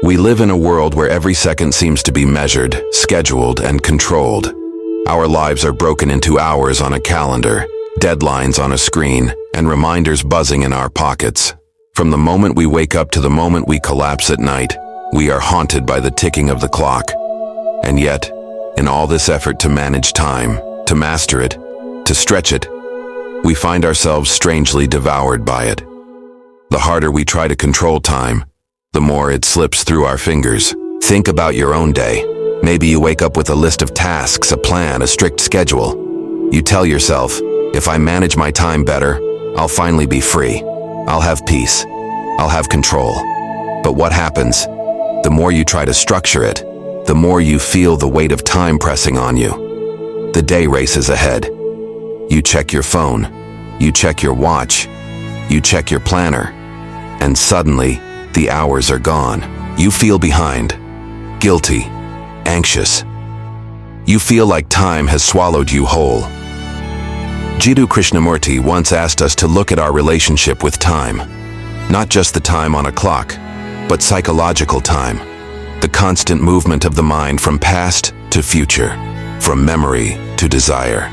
We live in a world where every second seems to be measured, scheduled, and controlled. Our lives are broken into hours on a calendar, deadlines on a screen, and reminders buzzing in our pockets. From the moment we wake up to the moment we collapse at night, we are haunted by the ticking of the clock. And yet, in all this effort to manage time, to master it, to stretch it, we find ourselves strangely devoured by it. The harder we try to control time, the more it slips through our fingers. Think about your own day. Maybe you wake up with a list of tasks, a plan, a strict schedule. You tell yourself, if I manage my time better, I'll finally be free. I'll have peace. I'll have control. But what happens? The more you try to structure it, the more you feel the weight of time pressing on you. The day races ahead. You check your phone. You check your watch. You check your planner. And suddenly, the hours are gone. You feel behind, guilty, anxious. You feel like time has swallowed you whole. Jiddu Krishnamurti once asked us to look at our relationship with time. Not just the time on a clock, but psychological time. The constant movement of the mind from past to future, from memory to desire.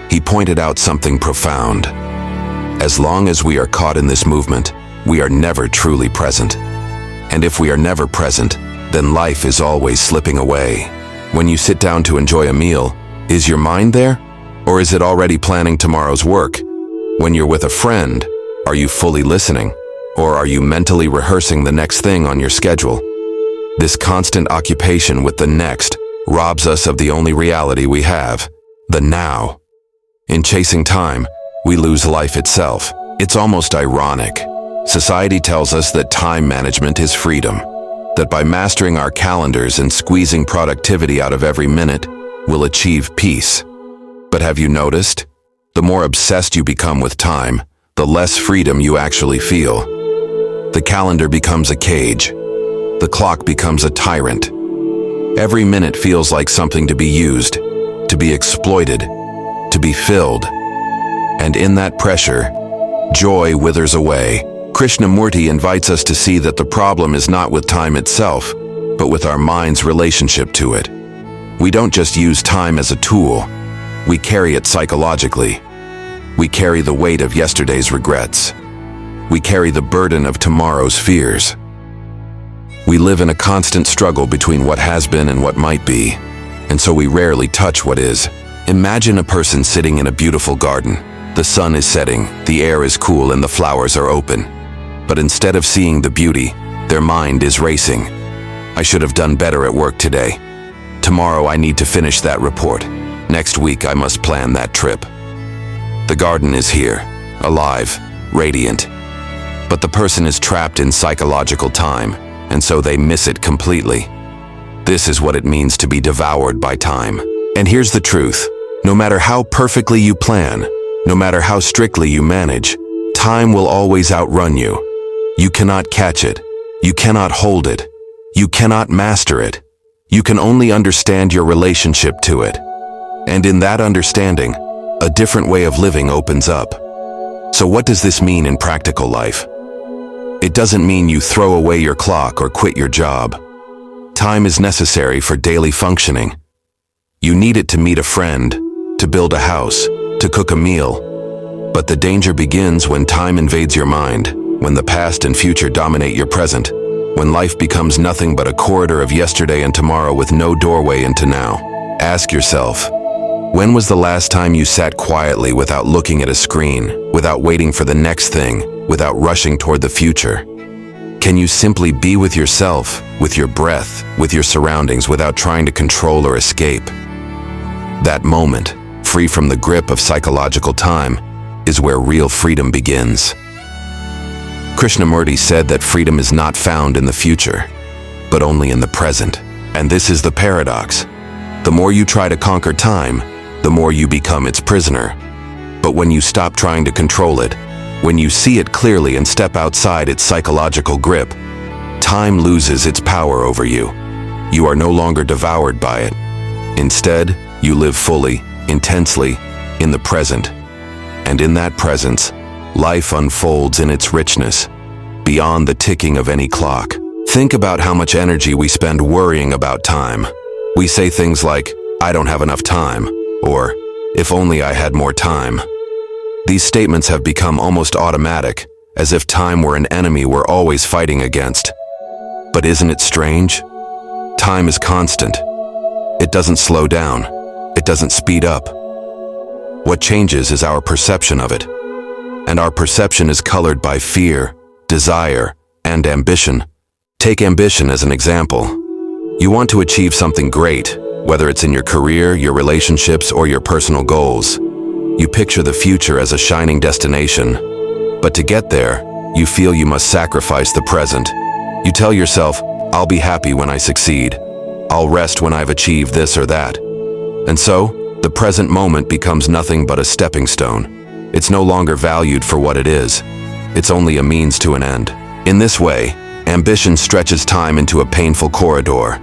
He pointed out something profound. As long as we are caught in this movement, we are never truly present. And if we are never present, then life is always slipping away. When you sit down to enjoy a meal, is your mind there? Or is it already planning tomorrow's work? When you're with a friend, are you fully listening? Or are you mentally rehearsing the next thing on your schedule? This constant occupation with the next robs us of the only reality we have, the now. In chasing time, we lose life itself. It's almost ironic. Society tells us that time management is freedom, that by mastering our calendars and squeezing productivity out of every minute, we'll achieve peace. But have you noticed? The more obsessed you become with time, the less freedom you actually feel. The calendar becomes a cage. The clock becomes a tyrant. Every minute feels like something to be used, to be exploited, to be filled. And in that pressure, joy withers away. Krishnamurti invites us to see that the problem is not with time itself, but with our mind's relationship to it. We don't just use time as a tool, we carry it psychologically. We carry the weight of yesterday's regrets. We carry the burden of tomorrow's fears. We live in a constant struggle between what has been and what might be, and so we rarely touch what is. Imagine a person sitting in a beautiful garden. The sun is setting, the air is cool, and the flowers are open. But instead of seeing the beauty, their mind is racing. I should have done better at work today. Tomorrow I need to finish that report. Next week I must plan that trip. The garden is here, alive, radiant. But the person is trapped in psychological time, and so they miss it completely. This is what it means to be devoured by time. And here's the truth. No matter how perfectly you plan, no matter how strictly you manage, time will always outrun you. You cannot catch it. You cannot hold it. You cannot master it. You can only understand your relationship to it. And in that understanding, a different way of living opens up. So what does this mean in practical life? It doesn't mean you throw away your clock or quit your job. Time is necessary for daily functioning. You need it to meet a friend, to build a house, to cook a meal. But the danger begins when time invades your mind, when the past and future dominate your present, when life becomes nothing but a corridor of yesterday and tomorrow with no doorway into now. Ask yourself, when was the last time you sat quietly without looking at a screen, without waiting for the next thing, without rushing toward the future? Can you simply be with yourself, with your breath, with your surroundings without trying to control or escape? That moment, free from the grip of psychological time, is where real freedom begins. Krishnamurti said that freedom is not found in the future, but only in the present. And this is the paradox. The more you try to conquer time, the more you become its prisoner. But when you stop trying to control it, when you see it clearly and step outside its psychological grip, time loses its power over you. You are no longer devoured by it. Instead, you live fully, intensely, in the present. And in that presence, life unfolds in its richness. beyond the ticking of any clock. Think about how much energy we spend worrying about time. We say things like, "I don't have enough time," or "If only I had more time." These statements have become almost automatic, as if time were an enemy we're always fighting against. But isn't it strange? Time is constant. It doesn't slow down. It doesn't speed up. What changes is our perception of it. And our perception is colored by fear, desire, and ambition. Take ambition as an example. You want to achieve something great, whether it's in your career, your relationships, or your personal goals. You picture the future as a shining destination. But to get there, you feel you must sacrifice the present. You tell yourself, "I'll be happy when I succeed. I'll rest when I've achieved this or that." And so, the present moment becomes nothing but a stepping stone. It's no longer valued for what it is. It's only a means to an end. In this way, ambition stretches time into a painful corridor.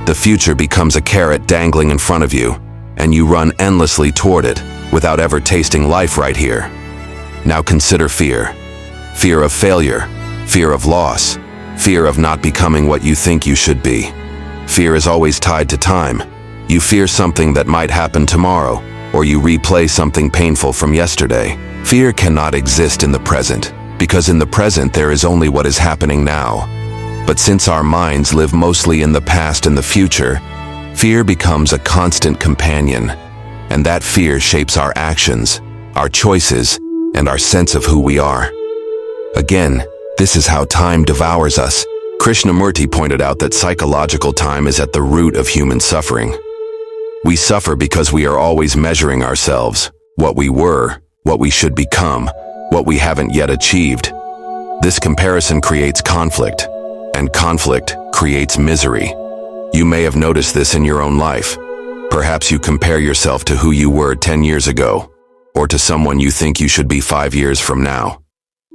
The future becomes a carrot dangling in front of you, and you run endlessly toward it without ever tasting life right here. Now consider fear. Fear of failure, fear of loss, fear of not becoming what you think you should be. Fear is always tied to time. You fear something that might happen tomorrow, or you replay something painful from yesterday. Fear cannot exist in the present, because in the present there is only what is happening now. But since our minds live mostly in the past and the future, fear becomes a constant companion, and that fear shapes our actions, our choices, and our sense of who we are. Again, this is how time devours us. Krishnamurti pointed out that psychological time is at the root of human suffering. We suffer because we are always measuring ourselves, what we were, what we should become, what we haven't yet achieved. This comparison creates conflict, and conflict creates misery. You may have noticed this in your own life. Perhaps you compare yourself to who you were 10 years ago, or to someone you think you should be 5 years from now.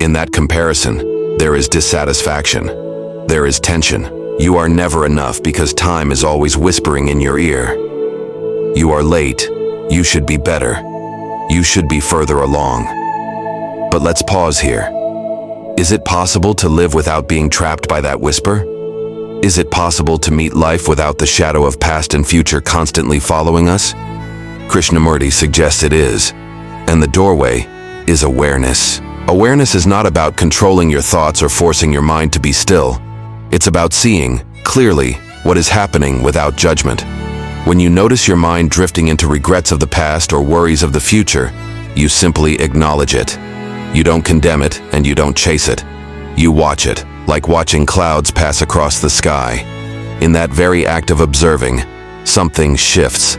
In that comparison, there is dissatisfaction. There is tension. You are never enough because time is always whispering in your ear. You are late. You should be better. You should be further along. But let's pause here. Is it possible to live without being trapped by that whisper? Is it possible to meet life without the shadow of past and future constantly following us? Krishnamurti suggests it is. And the doorway is awareness. Awareness is not about controlling your thoughts or forcing your mind to be still. It's about seeing, clearly, what is happening without judgment. When you notice your mind drifting into regrets of the past or worries of the future, you simply acknowledge it. You don't condemn it and you don't chase it. You watch it, like watching clouds pass across the sky. In that very act of observing, something shifts.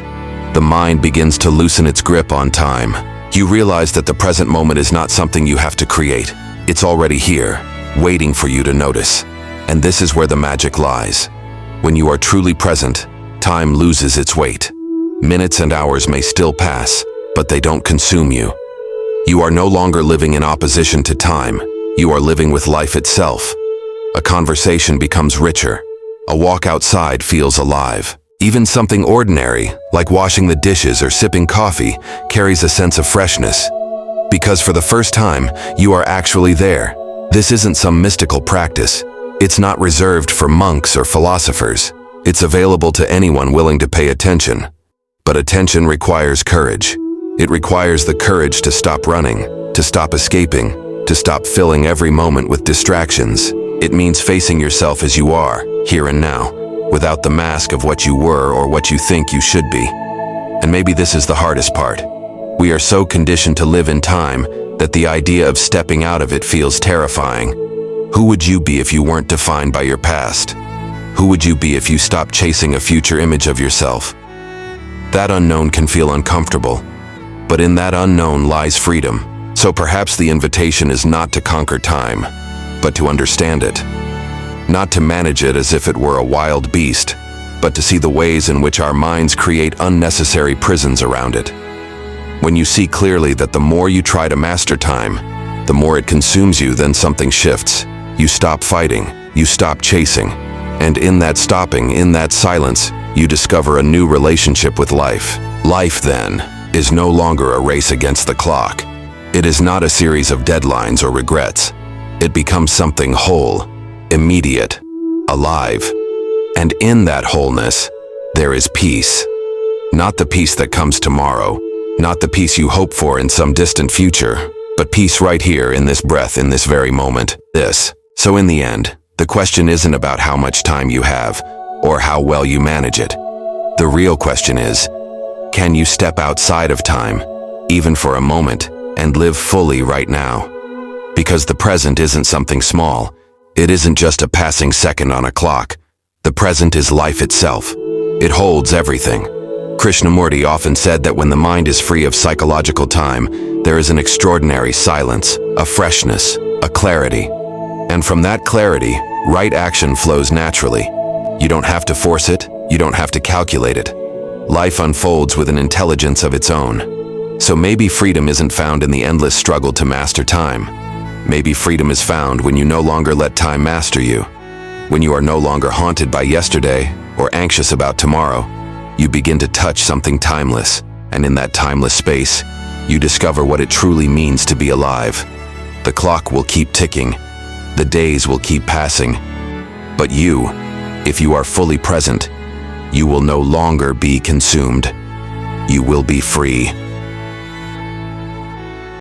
The mind begins to loosen its grip on time. You realize that the present moment is not something you have to create. It's already here, waiting for you to notice. And this is where the magic lies. When you are truly present, time loses its weight. Minutes and hours may still pass, but they don't consume you. You are no longer living in opposition to time. You are living with life itself. A conversation becomes richer. A walk outside feels alive. Even something ordinary, like washing the dishes or sipping coffee, carries a sense of freshness. Because for the first time, you are actually there. This isn't some mystical practice. It's not reserved for monks or philosophers. It's available to anyone willing to pay attention. But attention requires courage. It requires the courage to stop running, to stop escaping, to stop filling every moment with distractions. It means facing yourself as you are, here and now, without the mask of what you were or what you think you should be. And maybe this is the hardest part. We are so conditioned to live in time that the idea of stepping out of it feels terrifying. Who would you be if you weren't defined by your past? Who would you be if you stopped chasing a future image of yourself? That unknown can feel uncomfortable, but in that unknown lies freedom. So perhaps the invitation is not to conquer time, but to understand it. Not to manage it as if it were a wild beast, but to see the ways in which our minds create unnecessary prisons around it. When you see clearly that the more you try to master time, the more it consumes you, then something shifts. You stop fighting, you stop chasing, and in that stopping, in that silence, you discover a new relationship with life. Life, then, is no longer a race against the clock. It is not a series of deadlines or regrets. It becomes something whole, immediate, alive. And in that wholeness, there is peace. Not the peace that comes tomorrow, not the peace you hope for in some distant future, but peace right here in this breath, in this very moment, this. So in the end, the question isn't about how much time you have or how well you manage it. The real question is, can you step outside of time, even for a moment, and live fully right now? Because the present isn't something small. It isn't just a passing second on a clock. The present is life itself. It holds everything. Krishnamurti often said that when the mind is free of psychological time, there is an extraordinary silence, a freshness, a clarity. And from that clarity, right action flows naturally. You don't have to force it, you don't have to calculate it. Life unfolds with an intelligence of its own. So maybe freedom isn't found in the endless struggle to master time. Maybe freedom is found when you no longer let time master you. When you are no longer haunted by yesterday or anxious about tomorrow, you begin to touch something timeless, and in that timeless space, you discover what it truly means to be alive. The clock will keep ticking, the days will keep passing, but you, if you are fully present, you will no longer be consumed. You will be free.